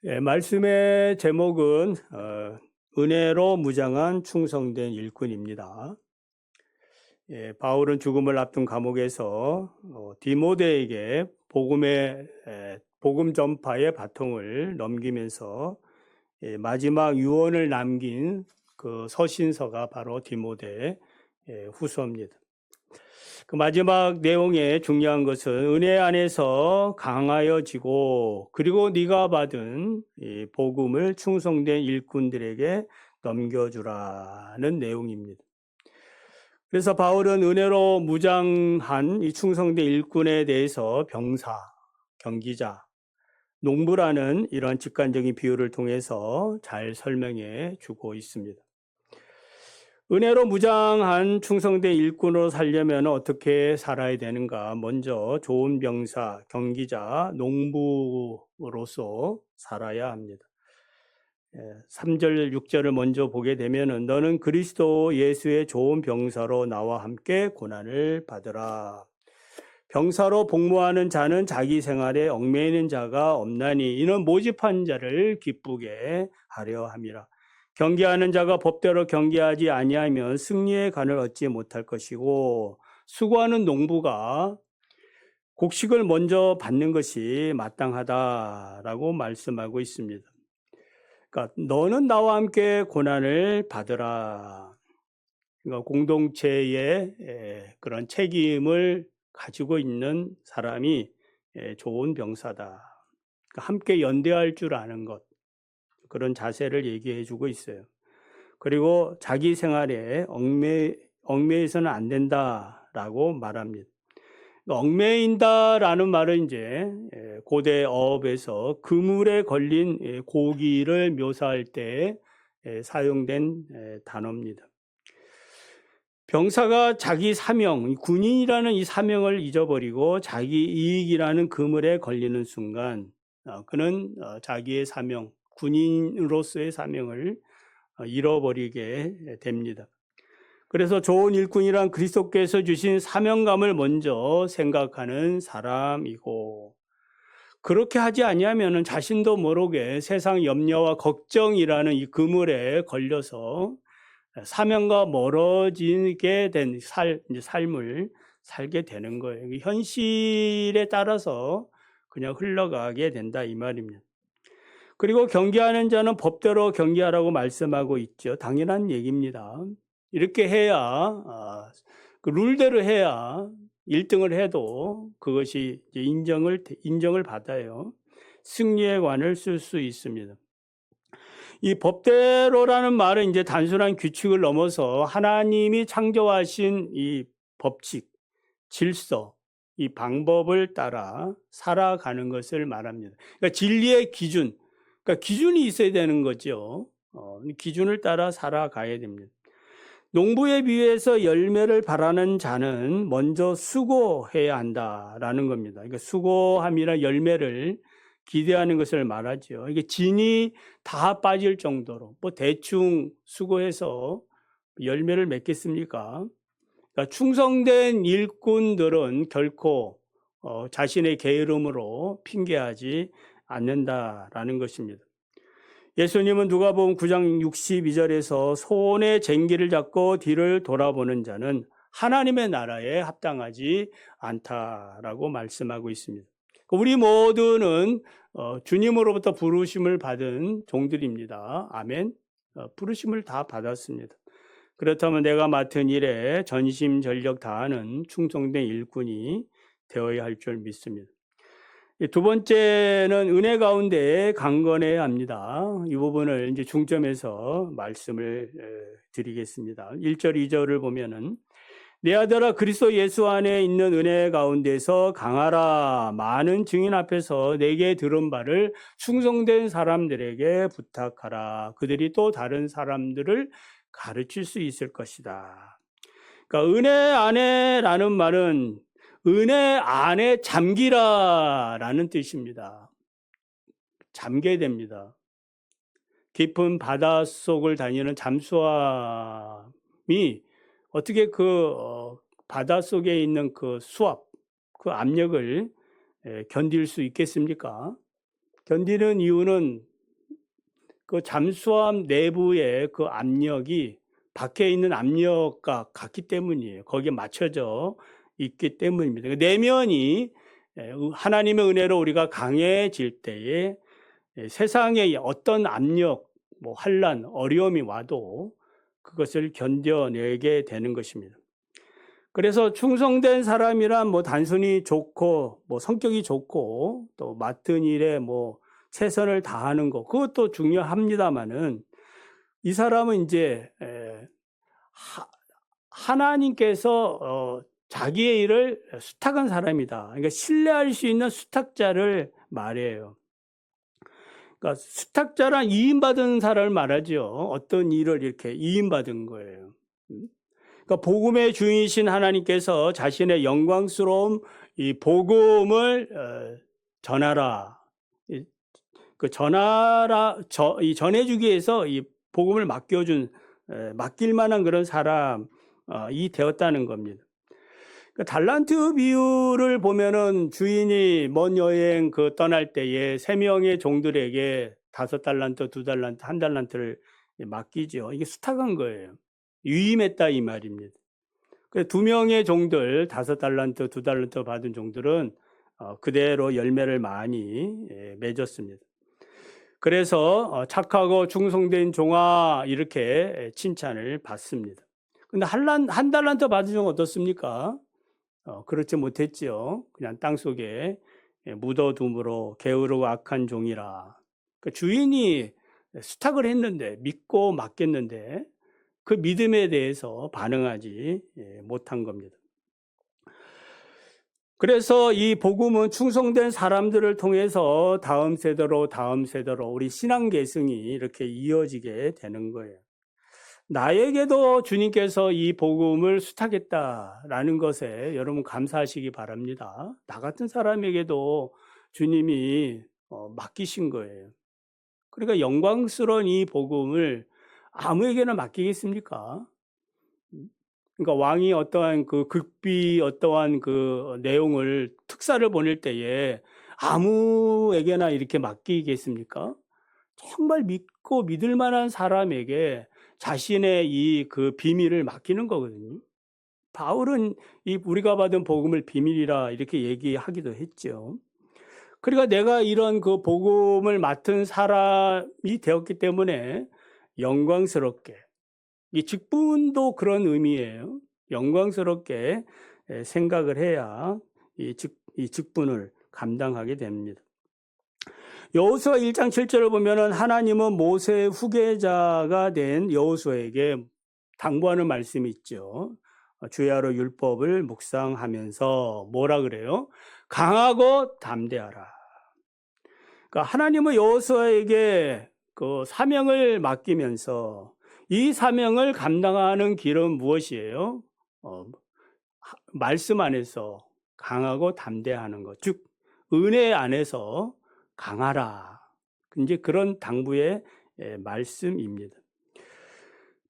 말씀의 제목은 은혜로 무장한 충성된 일꾼입니다. 바울은 죽음을 앞둔 감옥에서 디모데에게 복음 전파의 바통을 넘기면서 마지막 유언을 남긴 그 서신서가 바로 디모데 후서입니다. 그 마지막 내용에 중요한 것은 은혜 안에서 강하여지고 그리고 네가 받은 이 복음을 충성된 일꾼들에게 넘겨주라는 내용입니다. 그래서 바울은 은혜로 무장한 이 충성된 일꾼에 대해서 병사, 경기자, 농부라는 이런 직관적인 비유를 통해서 잘 설명해 주고 있습니다. 은혜로 무장한 충성된 일꾼으로 살려면 어떻게 살아야 되는가? 먼저 좋은 병사, 경기자, 농부로서 살아야 합니다. 3절, 6절을 먼저 보게 되면 너는 그리스도 예수의 좋은 병사로 나와 함께 고난을 받으라. 병사로 복무하는 자는 자기 생활에 얽매이는 자가 없나니 이는 모집한 자를 기쁘게 하려 함이라. 경계하는 자가 법대로 경계하지 아니하면 승리의 간을 얻지 못할 것이고 수고하는 농부가 곡식을 먼저 받는 것이 마땅하다라고 말씀하고 있습니다. 그러니까 너는 나와 함께 고난을 받으라. 그러니까 공동체의 그런 책임을 가지고 있는 사람이 좋은 병사다. 그러니까 함께 연대할 줄 아는 것. 그런 자세를 얘기해 주고 있어요. 그리고 자기 생활에 얽매여서는 안 된다라고 말합니다. 얽매인다라는 말은 이제 고대 어업에서 그물에 걸린 고기를 묘사할 때 사용된 단어입니다. 병사가 자기 사명, 군인이라는 이 사명을 잊어버리고 자기 이익이라는 그물에 걸리는 순간 그는 자기의 사명, 군인으로서의 사명을 잃어버리게 됩니다. 그래서 좋은 일꾼이란 그리스도께서 주신 사명감을 먼저 생각하는 사람이고 그렇게 하지 아니하면 자신도 모르게 세상 염려와 걱정이라는 이 그물에 걸려서 사명과 멀어지게 된 삶을 살게 되는 거예요. 현실에 따라서 그냥 흘러가게 된다 이 말입니다. 그리고 경계하는 자는 법대로 경계하라고 말씀하고 있죠. 당연한 얘기입니다. 이렇게 해야 그 룰대로 해야 1등을 해도 그것이 인정을 받아요. 승리의 관을 쓸 수 있습니다. 이 법대로라는 말은 이제 단순한 규칙을 넘어서 하나님이 창조하신 이 법칙, 질서, 이 방법을 따라 살아가는 것을 말합니다. 그러니까 진리의 기준, 그러니까 기준이 있어야 되는 거죠. 기준을 따라 살아가야 됩니다. 농부에 비해서 열매를 바라는 자는 먼저 수고해야 한다라는 겁니다. 그러니까 수고함이나 열매를 기대하는 것을 말하죠. 이게 진이 다 빠질 정도로 뭐 대충 수고해서 열매를 맺겠습니까? 그러니까 충성된 일꾼들은 결코 자신의 게으름으로 핑계하지 않는다라는 것입니다. 예수님은 누가복음 9장 62절에서 손에 쟁기를 잡고 뒤를 돌아보는 자는 하나님의 나라에 합당하지 않다라고 말씀하고 있습니다. 우리 모두는 주님으로부터 부르심을 받은 종들입니다. 아멘. 부르심을 다 받았습니다. 그렇다면 내가 맡은 일에 전심전력 다하는 충성된 일꾼이 되어야 할 줄 믿습니다. 두 번째는 은혜 가운데 강건해야 합니다. 이 부분을 이제 중점에서 말씀을 드리겠습니다. 1절, 2절을 보면은 내 아들아 그리스도 예수 안에 있는 은혜 가운데서 강하라. 많은 증인 앞에서 내게 들은 바를 충성된 사람들에게 부탁하라. 그들이 또 다른 사람들을 가르칠 수 있을 것이다. 그러니까 은혜 안에라는 말은 은혜 안에 잠기라라는 뜻입니다. 잠게 됩니다. 깊은 바닷속을 다니는 잠수함이 어떻게 그 바닷속에 있는 그 수압, 그 압력을 견딜 수 있겠습니까? 견디는 이유는 그 잠수함 내부의 그 압력이 밖에 있는 압력과 같기 때문이에요. 거기에 맞춰져 있기 때문입니다. 내면이 하나님의 은혜로 우리가 강해질 때에 세상에 어떤 압력, 뭐 환난, 어려움이 와도 그것을 견뎌내게 되는 것입니다. 그래서 충성된 사람이란 뭐 단순히 좋고 뭐 성격이 좋고 또 맡은 일에 뭐 최선을 다하는 것, 그것도 중요합니다만은 이 사람은 이제 하나님께서 자기의 일을 수탁한 사람이다. 그러니까 신뢰할 수 있는 수탁자를 말해요. 그러니까 수탁자란 이임받은 사람을 말하죠. 어떤 일을 이렇게 이임받은 거예요. 그러니까 복음의 주인이신 하나님께서 자신의 영광스러운 이 복음을 전하라. 그 전해주기 위해서 이 복음을 맡길 만한 그런 사람이 되었다는 겁니다. 그 달란트 비유를 보면은 주인이 먼 여행 떠날 때에 3명의 종들에게 5달란트, 2달란트, 1달란트를 맡기죠. 이게 수탁한 거예요. 유임했다 이 말입니다. 2명의 종들, 5달란트, 2달란트 받은 종들은 그대로 열매를 많이 맺었습니다. 그래서 착하고 충성된 종아 이렇게 칭찬을 받습니다. 근데 한 달란트 받은 종은 어떻습니까? 그렇지 못했지요. 그냥 땅속에 묻어둠으로 게으르고 악한 종이라. 주인이 수탁을 했는데, 믿고 맡겼는데 그 믿음에 대해서 반응하지 못한 겁니다. 그래서 이 복음은 충성된 사람들을 통해서 다음 세대로 우리 신앙 계승이 이렇게 이어지게 되는 거예요. 나에게도 주님께서 이 복음을 수탁했다라는 것에 여러분 감사하시기 바랍니다. 나 같은 사람에게도 주님이 맡기신 거예요. 그러니까 영광스러운 이 복음을 아무에게나 맡기겠습니까? 그러니까 왕이 어떠한 그 극비 어떠한 그 내용을 특사를 보낼 때에 아무에게나 이렇게 맡기겠습니까? 정말 믿고 믿을 만한 사람에게 자신의 이 그 비밀을 맡기는 거거든요. 바울은 이 우리가 받은 복음을 비밀이라 이렇게 얘기하기도 했죠. 그러니까 내가 이런 그 복음을 맡은 사람이 되었기 때문에 영광스럽게, 이 직분도 그런 의미예요. 영광스럽게 생각을 해야 이 직분을 감당하게 됩니다. 여호수아 1장 7절을 보면은 하나님은 모세의 후계자가 된 여호수아에게 당부하는 말씀이 있죠. 주야로 율법을 묵상하면서 뭐라 그래요? 강하고 담대하라. 그러니까 하나님은 여호수아에게 그 사명을 맡기면서 이 사명을 감당하는 길은 무엇이에요? 말씀 안에서 강하고 담대하는 것, 즉 은혜 안에서 강하라. 이제 그런 당부의 말씀입니다.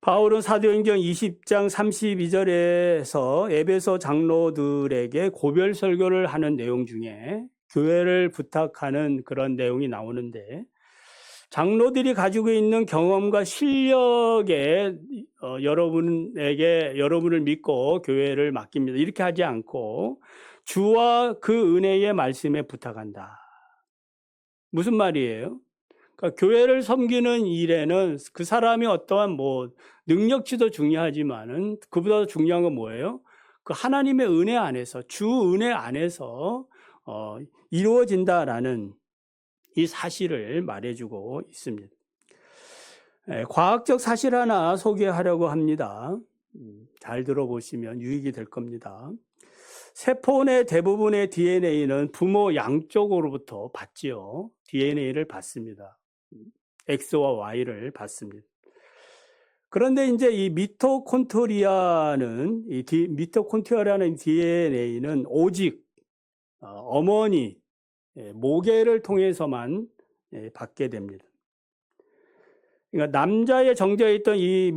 바울은 사도행전 20장 32절에서 에베소 장로들에게 고별 설교를 하는 내용 중에 교회를 부탁하는 그런 내용이 나오는데, 장로들이 가지고 있는 경험과 실력에 여러분을 믿고 교회를 맡깁니다. 이렇게 하지 않고 주와 그 은혜의 말씀에 부탁한다. 무슨 말이에요? 그러니까 교회를 섬기는 일에는 그 사람이 어떠한 뭐 능력치도 중요하지만은 그보다 중요한 건 뭐예요? 그 하나님의 은혜 안에서, 주 은혜 안에서 이루어진다라는 이 사실을 말해주고 있습니다. 과학적 사실 하나 소개하려고 합니다. 잘 들어보시면 유익이 될 겁니다. 세포 내 대부분의 DNA는 부모 양쪽으로부터 받지요. DNA를 받습니다. X와 Y를 받습니다. 그런데 이제 이 미토콘드리아라는 DNA는 오직 어머니 모계를 통해서만 받게 됩니다. 그러니까 남자의 정자에 있던 이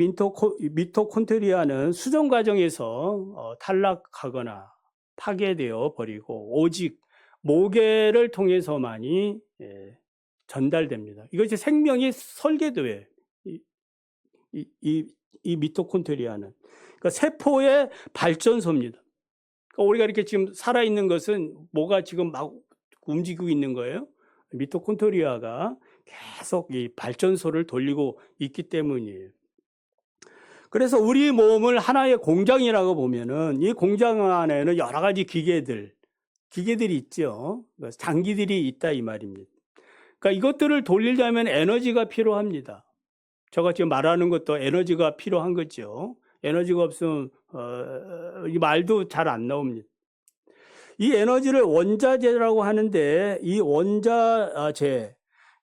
미토콘드리아는 수정 과정에서 탈락하거나 파괴되어 버리고 오직 모계를 통해서만이 전달됩니다. 이것이 생명의 설계도예요. 이 미토콘드리아는. 그러니까 세포의 발전소입니다. 그러니까 우리가 이렇게 지금 살아있는 것은 뭐가 지금 막 움직이고 있는 거예요? 미토콘드리아가 계속 이 발전소를 돌리고 있기 때문이에요. 그래서 우리 몸을 하나의 공장이라고 보면은 이 공장 안에는 여러 가지 기계들이 있죠. 장기들이 있다 이 말입니다. 그러니까 이것들을 돌리려면 에너지가 필요합니다. 제가 지금 말하는 것도 에너지가 필요한 거죠. 에너지가 없으면 이 말도 잘 안 나옵니다. 이 에너지를 원자재라고 하는데 이 원자재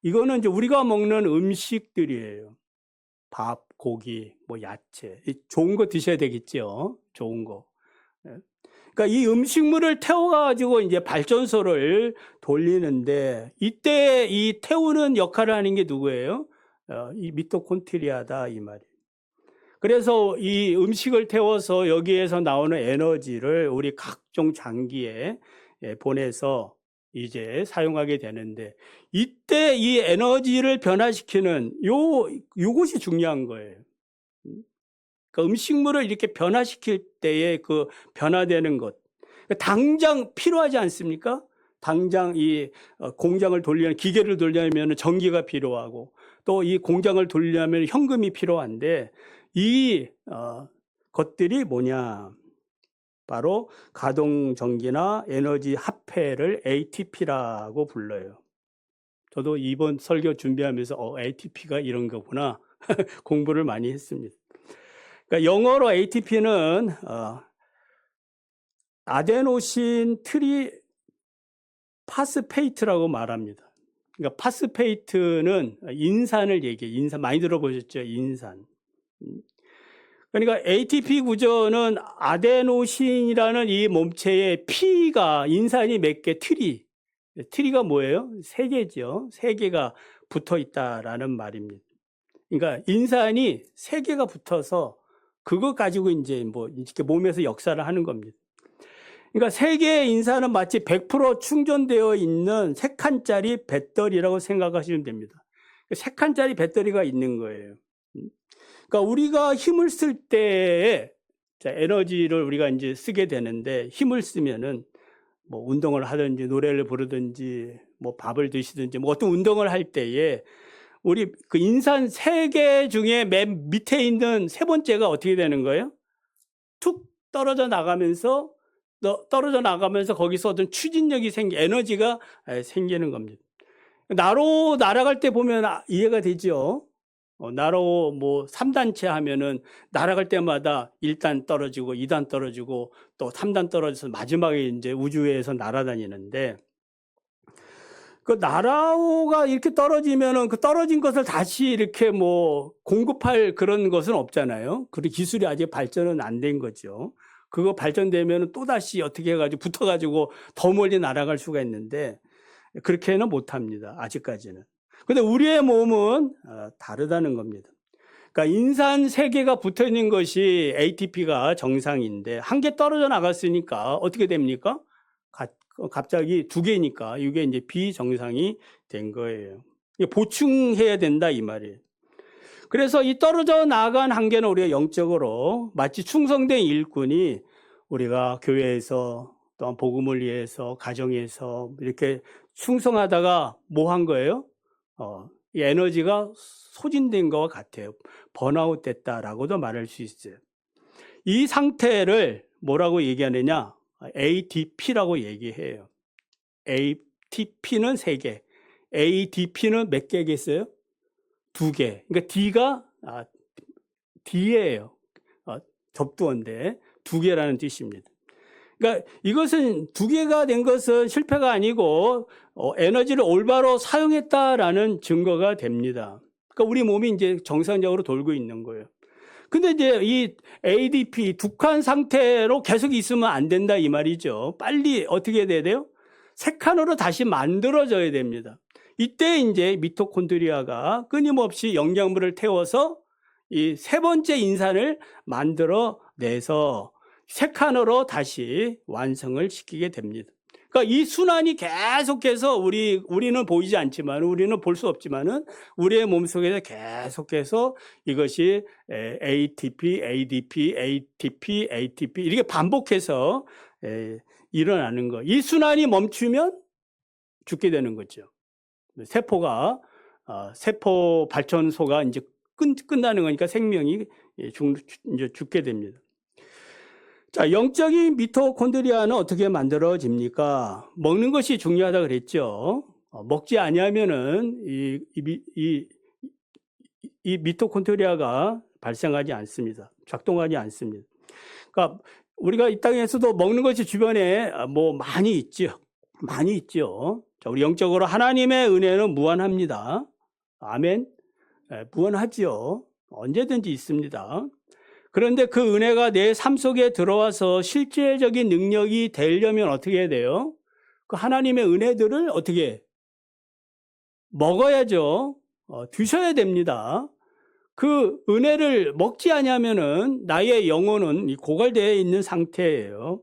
이거는 이제 우리가 먹는 음식들이에요. 밥, 고기, 뭐 야채, 좋은 거 드셔야 되겠죠. 좋은 거. 그러니까 이 음식물을 태워가지고 이제 발전소를 돌리는데 이때 이 태우는 역할을 하는 게 누구예요? 이 미토콘드리아다 이 말이에요. 그래서 이 음식을 태워서 여기에서 나오는 에너지를 우리 각종 장기에 보내서 이제 사용하게 되는데 이때 이 에너지를 변화시키는 요것이 중요한 거예요. 그러니까 음식물을 이렇게 변화시킬 때에 그 변화되는 것. 당장 필요하지 않습니까? 당장 이 공장을 돌리려면 기계를 돌리려면 전기가 필요하고 또 이 공장을 돌리려면 현금이 필요한데 이 것들이 뭐냐? 바로 가동전기나 에너지 합해를 ATP라고 불러요. 저도 이번 설교 준비하면서 ATP가 이런 거구나 공부를 많이 했습니다. 그러니까 영어로 ATP는 아데노신 트리파스페이트라고 말합니다. 그러니까 파스페이트는 인산을 얘기해요. 인산 많이 들어보셨죠? 인산. 그러니까 ATP 구조는 아데노신이라는 이 몸체에 P가 인산이 몇 개 트리가 뭐예요? 3개죠. 3개가 붙어 있다라는 말입니다. 그러니까 인산이 3개가 붙어서 그거 가지고 이제 뭐 이렇게 몸에서 역사를 하는 겁니다. 그러니까 3개의 인산은 마치 100% 충전되어 있는 3칸짜리 배터리라고 생각하시면 됩니다. 3칸짜리 배터리가 있는 거예요. 그러니까 우리가 힘을 쓸 때에 에너지를 우리가 이제 쓰게 되는데 힘을 쓰면은 뭐 운동을 하든지 노래를 부르든지 뭐 밥을 드시든지 뭐 어떤 운동을 할 때에 우리 그 인산 3개 중에 맨 밑에 있는 3번째가 어떻게 되는 거예요? 툭 떨어져 나가면서 거기서 어떤 추진력이 에너지가 생기는 겁니다. 나로 날아갈 때 보면 이해가 되죠? 나로 뭐 3단체 하면은 날아갈 때마다 1단 떨어지고 2단 떨어지고 또 3단 떨어져서 마지막에 이제 우주에서 날아다니는데 그 나라가 이렇게 떨어지면은 그 떨어진 것을 다시 이렇게 뭐 공급할 그런 것은 없잖아요. 그리고 기술이 아직 발전은 안 된 거죠. 그거 발전되면은 또 다시 어떻게 해가지고 붙어가지고 더 멀리 날아갈 수가 있는데 그렇게는 못합니다. 아직까지는. 근데 우리의 몸은 다르다는 겁니다. 그러니까 인산 3개가 붙어 있는 것이 ATP가 정상인데 1개 떨어져 나갔으니까 어떻게 됩니까? 갑자기 2개니까 이게 이제 비정상이 된 거예요. 보충해야 된다 이 말이에요. 그래서 이 떨어져 나간 한계는 우리가 영적으로 마치 충성된 일꾼이 우리가 교회에서 또한 복음을 위해서 가정에서 이렇게 충성하다가 뭐 한 거예요? 이 에너지가 소진된 것과 같아요. 번아웃 됐다라고도 말할 수 있어요. 이 상태를 뭐라고 얘기하느냐? ADP라고 얘기해요. ATP는 3개, ADP는 몇 개겠어요? 2개. 그러니까 D가 D예요. 접두어인데 2개라는 뜻입니다. 그러니까 이것은 2개가 된 것은 실패가 아니고 에너지를 올바로 사용했다라는 증거가 됩니다. 그러니까 우리 몸이 이제 정상적으로 돌고 있는 거예요. 근데 이제 이 ADP 두 칸 상태로 계속 있으면 안 된다 이 말이죠. 빨리 어떻게 돼야 돼요? 3칸으로 다시 만들어져야 됩니다. 이때 이제 미토콘드리아가 끊임없이 영양분을 태워서 이 3번째 인산을 만들어내서 3칸으로 다시 완성을 시키게 됩니다. 그러니까 이 순환이 계속해서 우리는 보이지 않지만, 우리는 볼 수 없지만은 우리의 몸속에서 계속해서 이것이 ATP, ADP, ATP, ATP 이렇게 반복해서 일어나는 거. 이 순환이 멈추면 죽게 되는 거죠. 세포가 세포 발전소가 이제 끝나는 거니까 생명이 이제 죽게 됩니다. 자, 영적인 미토콘드리아는 어떻게 만들어집니까? 먹는 것이 중요하다 그랬죠. 먹지 아니하면은 이 미토콘드리아가 발생하지 않습니다. 작동하지 않습니다. 그러니까 우리가 이 땅에서도 먹는 것이 주변에 뭐 많이 있죠. 많이 있죠. 자, 우리 영적으로 하나님의 은혜는 무한합니다. 아멘. 무한하죠. 언제든지 있습니다. 그런데 그 은혜가 내 삶 속에 들어와서 실제적인 능력이 되려면 어떻게 해야 돼요? 그 하나님의 은혜들을 어떻게 먹어야죠. 드셔야 됩니다. 그 은혜를 먹지 않으면은 나의 영혼은 고갈되어 있는 상태예요.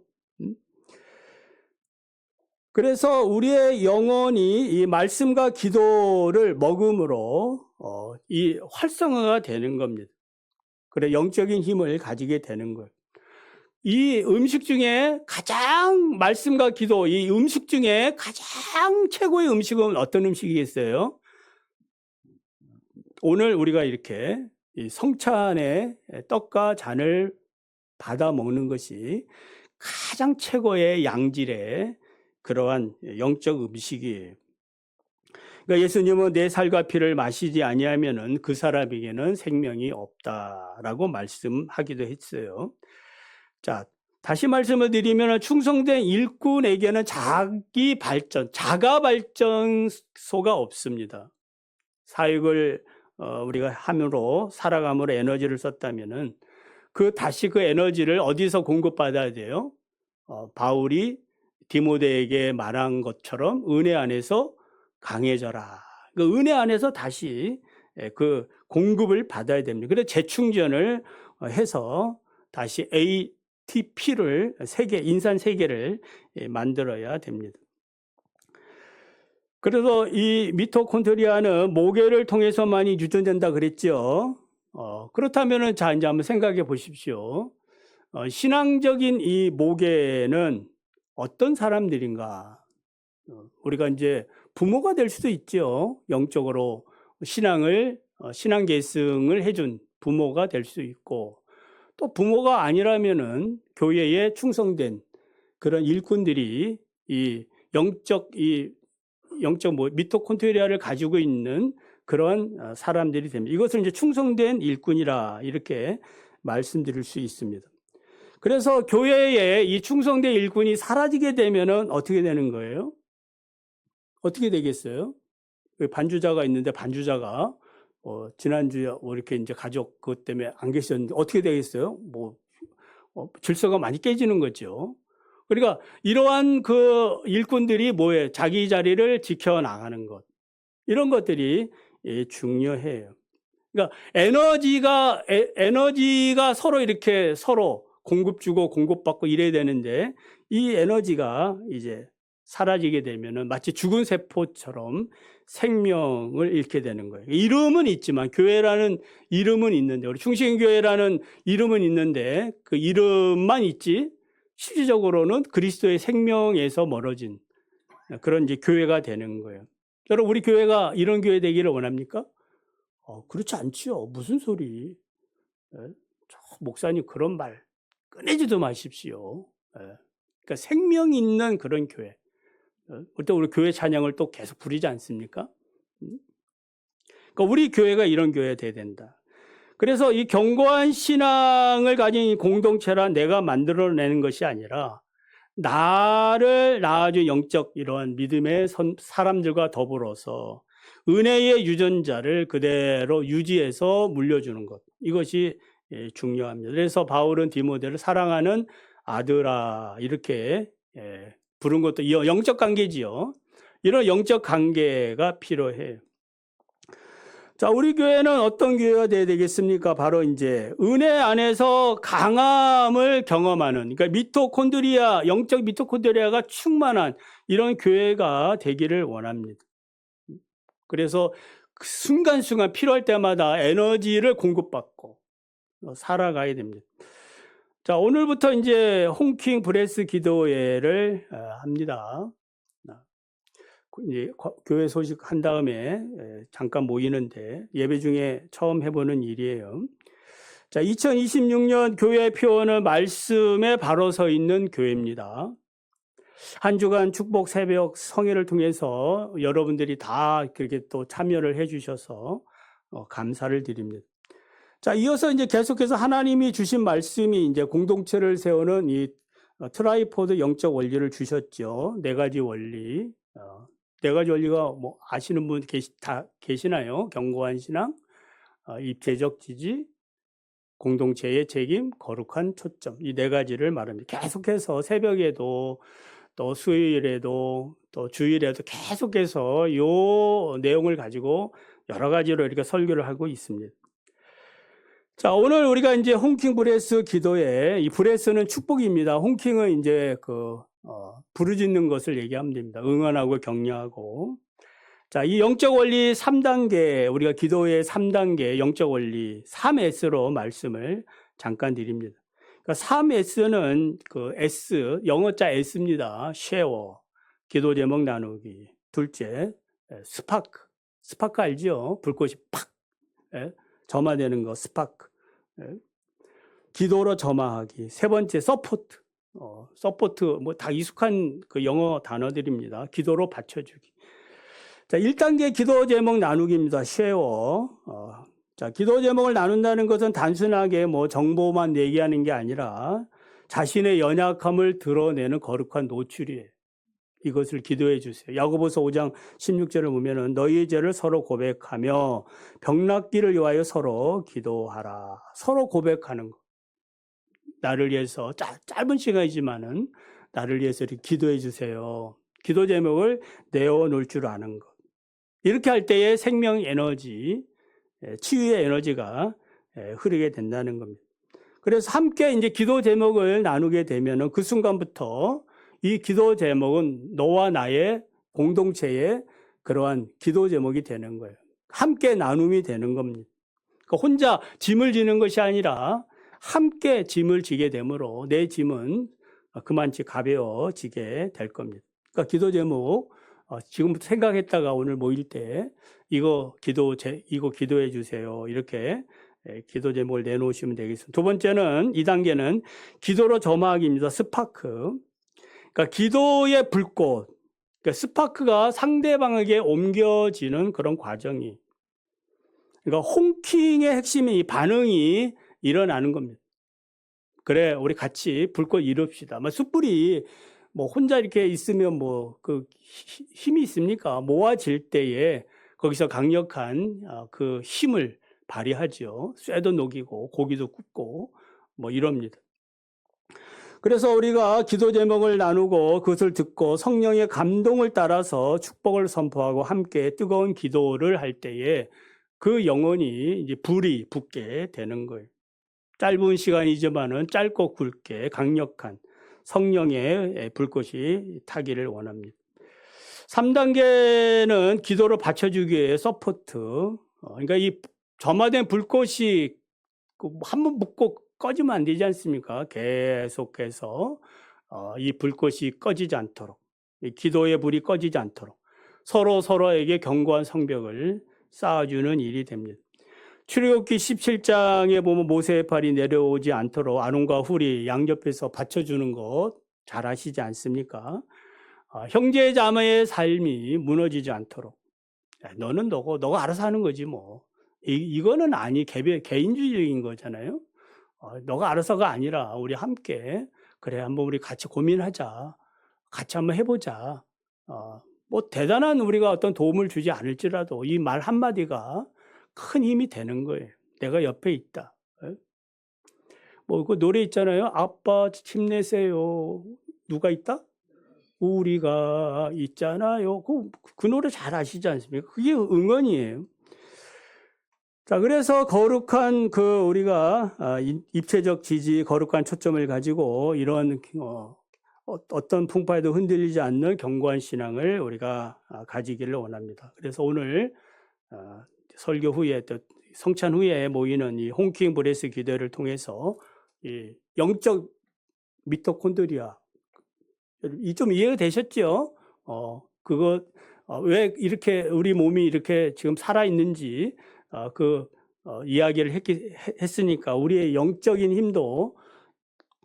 그래서 우리의 영혼이 이 말씀과 기도를 먹음으로 이 활성화가 되는 겁니다. 그래 영적인 힘을 가지게 되는 거예요. 이 음식 중에 가장 말씀과 기도, 이 음식 중에 가장 최고의 음식은 어떤 음식이겠어요? 오늘 우리가 이렇게 이 성찬의 떡과 잔을 받아 먹는 것이 가장 최고의 양질의 그러한 영적 음식이에요. 그러니까 예수님은 내 살과 피를 마시지 아니하면은 그 사람에게는 생명이 없다라고 말씀하기도 했어요. 자, 다시 말씀을 드리면 충성된 일꾼에게는 자기 발전, 자가 발전소가 없습니다. 사역을 우리가 함으로 살아감으로 에너지를 썼다면은 다시 그 에너지를 어디서 공급받아야 돼요? 바울이 디모데에게 말한 것처럼 은혜 안에서 강해져라. 그 은혜 안에서 다시 그 공급을 받아야 됩니다. 그래서 재충전을 해서 다시 ATP를 인산 3개를 만들어야 됩니다. 그래서 이 미토콘드리아는 모계를 통해서만이 유전된다 그랬죠. 그렇다면은 자 이제 한번 생각해 보십시오. 신앙적인 이 모계는 어떤 사람들인가? 우리가 이제 부모가 될 수도 있죠. 영적으로 신앙 계승을 해준 부모가 될 수 있고, 또 부모가 아니라면은 교회에 충성된 그런 일꾼들이 이 영적 미토콘드리아를 가지고 있는 그런 사람들이 됩니다. 이것을 이제 충성된 일꾼이라 이렇게 말씀드릴 수 있습니다. 그래서 교회에 이 충성된 일꾼이 사라지게 되면은 어떻게 되는 거예요? 어떻게 되겠어요? 반주자가 있는데 반주자가 지난주에 이렇게 이제 가족 그것 때문에 안 계셨는데 어떻게 되겠어요? 질서가 많이 깨지는 거죠. 그러니까 이러한 그 일꾼들이 뭐예요? 자기 자리를 지켜나가는 것. 이런 것들이 중요해요. 그러니까 에너지가 서로 공급 주고 공급받고 이래야 되는데 이 에너지가 이제 사라지게 되면은 마치 죽은 세포처럼 생명을 잃게 되는 거예요. 이름은 있지만 교회라는 이름은 있는데 우리 충신교회라는 이름은 있는데 그 이름만 있지 실질적으로는 그리스도의 생명에서 멀어진 그런 이제 교회가 되는 거예요. 여러분 우리 교회가 이런 교회 되기를 원합니까? 그렇지 않지요. 무슨 소리? 목사님 그런 말 꺼내지도 마십시오. 그러니까 생명 있는 그런 교회. 또 우리 교회 찬양을 또 계속 부르지 않습니까? 그러니까 우리 교회가 이런 교회가 돼야 된다. 그래서 이 견고한 신앙을 가진 공동체라 내가 만들어내는 것이 아니라 나를 낳아준 영적 이러한 믿음의 사람들과 더불어서 은혜의 유전자를 그대로 유지해서 물려주는 것. 이것이 중요합니다. 그래서 바울은 디모데를 사랑하는 아들아 이렇게 부른 것도 영적 관계지요. 이런 영적 관계가 필요해요. 자, 우리 교회는 어떤 교회가 돼야 되겠습니까? 바로 이제 은혜 안에서 강함을 경험하는, 그러니까 미토콘드리아, 영적 미토콘드리아가 충만한 이런 교회가 되기를 원합니다. 그래서 그 순간순간 필요할 때마다 에너지를 공급받고 살아가야 됩니다. 자, 오늘부터 이제 홈킹 브레스 기도회를 합니다. 이제 교회 소식 한 다음에 잠깐 모이는데 예배 중에 처음 해보는 일이에요. 자, 2026년 교회 표어는 말씀에 바로 서 있는 교회입니다. 한 주간 축복 새벽 성회를 통해서 여러분들이 다 그렇게 또 참여를 해주셔서 감사를 드립니다. 자, 이어서 이제 계속해서 하나님이 주신 말씀이 이제 공동체를 세우는 이 트라이포드 영적 원리를 주셨죠. 네 가지 원리. 네 가지 원리가 뭐 아시는 분 다 계시나요? 견고한 신앙, 입체적 지지, 공동체의 책임, 거룩한 초점. 이 네 가지를 말합니다. 계속해서 새벽에도 또 수요일에도 또 주일에도 계속해서 이 내용을 가지고 여러 가지로 이렇게 설교를 하고 있습니다. 자, 오늘 우리가 이제 홈킹 브레스 기도에 이 브레스는 축복입니다. 홈킹은 이제 부르짖는 것을 얘기하면 됩니다. 응원하고 격려하고. 자, 이 영적 원리 3단계, 우리가 기도의 3단계 영적 원리 3S로 말씀을 잠깐 드립니다. 그러니까 3S는 그 S, 영어자 S입니다. 쉐어, 기도 제목 나누기. 둘째, 스파크. 스파크 알죠? 불꽃이 팍 점화되는 거, 스파크. 기도로 점화하기. 세 번째, 서포트. 서포트, 뭐 다 익숙한 그 영어 단어들입니다. 기도로 받쳐주기. 자, 1단계 기도 제목 나누기입니다. 쉐어. 자, 기도 제목을 나눈다는 것은 단순하게 뭐 정보만 얘기하는 게 아니라 자신의 연약함을 드러내는 거룩한 노출이에요. 이것을 기도해 주세요. 야고보서 5장 16절을 보면은 너희의 죄를 서로 고백하며 병낫기를 위하여 서로 기도하라. 서로 고백하는 것. 나를 위해서 짧은 시간이지만은 나를 위해서 이렇게 기도해 주세요. 기도 제목을 내어놓을 줄 아는 것. 이렇게 할 때에 생명 에너지, 치유의 에너지가 흐르게 된다는 겁니다. 그래서 함께 이제 기도 제목을 나누게 되면은 그 순간부터 이 기도 제목은 너와 나의 공동체의 그러한 기도 제목이 되는 거예요. 함께 나눔이 되는 겁니다. 그러니까 혼자 짐을 지는 것이 아니라 함께 짐을 지게 되므로 내 짐은 그만치 가벼워지게 될 겁니다. 그러니까 기도 제목 지금부터 생각했다가 오늘 모일 때 이거 기도해 주세요. 이렇게 기도 제목을 내놓으시면 되겠습니다. 두 번째는 2단계는 기도로 점화하기입니다. 스파크. 그러니까 기도의 불꽃. 그러니까 스파크가 상대방에게 옮겨지는 그런 과정이. 그러니까 홈킹의 핵심이 반응이 일어나는 겁니다. 그래, 우리 같이 불꽃 이룹시다. 숯불이 뭐 혼자 이렇게 있으면 뭐 그 힘이 있습니까? 모아질 때에 거기서 강력한 그 힘을 발휘하죠. 쇠도 녹이고 고기도 굽고 뭐 이럽니다. 그래서 우리가 기도 제목을 나누고 그것을 듣고 성령의 감동을 따라서 축복을 선포하고 함께 뜨거운 기도를 할 때에 그 영혼이 이제 불이 붙게 되는 거예요. 짧은 시간이지만은 짧고 굵게 강력한 성령의 불꽃이 타기를 원합니다. 3단계는 기도로 받쳐주기 위해 서포트. 그러니까 이 점화된 불꽃이 한번 붙고 꺼지면 안 되지 않습니까? 계속해서 이 불꽃이 꺼지지 않도록, 이 기도의 불이 꺼지지 않도록 서로에게 견고한 성벽을 쌓아주는 일이 됩니다. 출애굽기 17장에 보면 모세의 팔이 내려오지 않도록 아론과 훌이 양옆에서 받쳐주는 것 잘 아시지 않습니까? 형제 자매의 삶이 무너지지 않도록 너는 너가 알아서 하는 거지 뭐. 이거는 개인주의적인 거잖아요. 너가 알아서가 아니라 우리 함께 그래 한번 우리 같이 고민하자. 같이 한번 해보자. 뭐 대단한 우리가 어떤 도움을 주지 않을지라도 이 말 한마디가 큰 힘이 되는 거예요. 내가 옆에 있다. 뭐 그 노래 있잖아요. 아빠 힘내세요. 누가 있다? 우리가 있잖아요. 그 노래 잘 아시지 않습니까? 그게 응원이에요. 자, 그래서 거룩한 우리가 입체적 지지, 거룩한 초점을 가지고 이런 어떤 풍파에도 흔들리지 않는 견고한 신앙을 우리가 가지기를 원합니다. 그래서 오늘 설교 후에 또 성찬 후에 모이는 이 홈킹 브레스 기도를 통해서 이 영적 미토콘드리아 좀 이해가 되셨죠? 그거 왜 이렇게 우리 몸이 이렇게 지금 살아 있는지 이야기를 했으니까 우리의 영적인 힘도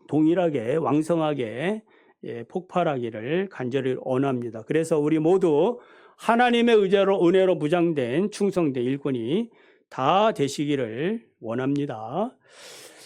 동일하게 왕성하게 폭발하기를 간절히 원합니다. 그래서 우리 모두 하나님의 은혜로 무장된 충성된 일꾼이 다 되시기를 원합니다.